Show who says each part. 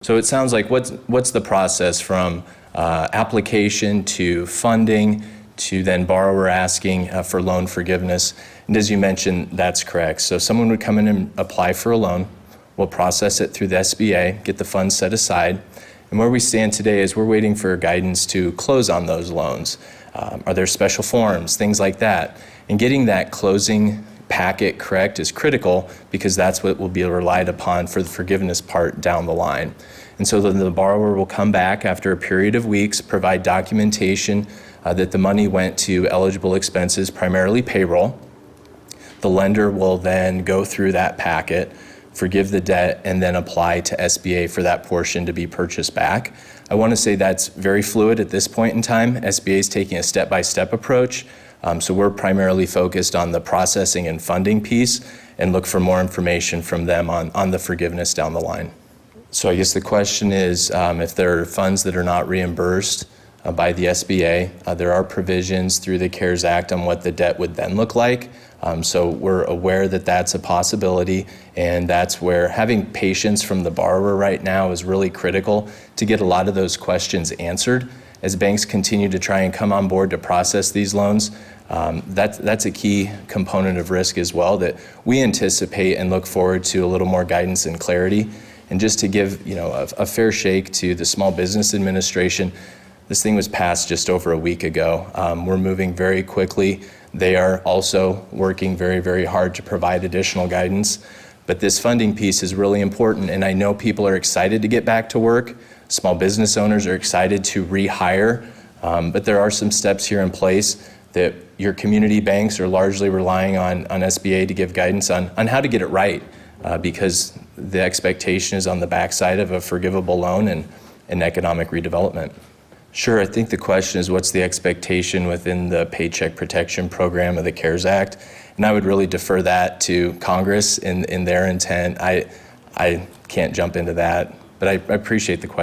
Speaker 1: So it sounds like what's the process from application to funding to then borrower asking for loan forgiveness? And as you mentioned, that's correct. So someone would come in and apply for a loan. We'll process it through the SBA, get the funds set aside. And where we stand today is we're waiting for guidance to close on those loans. Are there special forms, things like that? And getting that closing packet correct is critical because that's what will be relied upon for the forgiveness part down the line. And so then the borrower will come back after a period of weeks, provide documentation that the money went to eligible expenses, primarily payroll. The lender will then go through that packet, forgive the debt, and then apply to SBA for that portion to be purchased back. I want to say that's very fluid at this point in time. SBA is taking a step-by-step approach. So we're primarily focused on the processing and funding piece and look for more information from them on the forgiveness down the line. So I guess the question is if there are funds that are not reimbursed by the SBA, there are provisions through the CARES Act on what the debt would then look like. So we're aware that that's a possibility, and that's where having patience from the borrower right now is really critical to get a lot of those questions answered. As banks continue to try and come on board to process these loans, that's a key component of risk as well that we anticipate and look forward to a little more guidance and clarity. And just to give a fair shake to the Small Business Administration, this thing was passed just over a week ago. We're moving very quickly. They are also working very, very hard to provide additional guidance. But this funding piece is really important, and I know people are excited to get back to work. Small business owners are excited to rehire, but there are some steps here in place that your community banks are largely relying on SBA to give guidance on how to get it right, because the expectation is on the backside of a forgivable loan and economic redevelopment. Sure, I think the question is what's the expectation within the Paycheck Protection Program of the CARES Act, and I would really defer that to Congress in their intent. I can't jump into that, but I appreciate the question.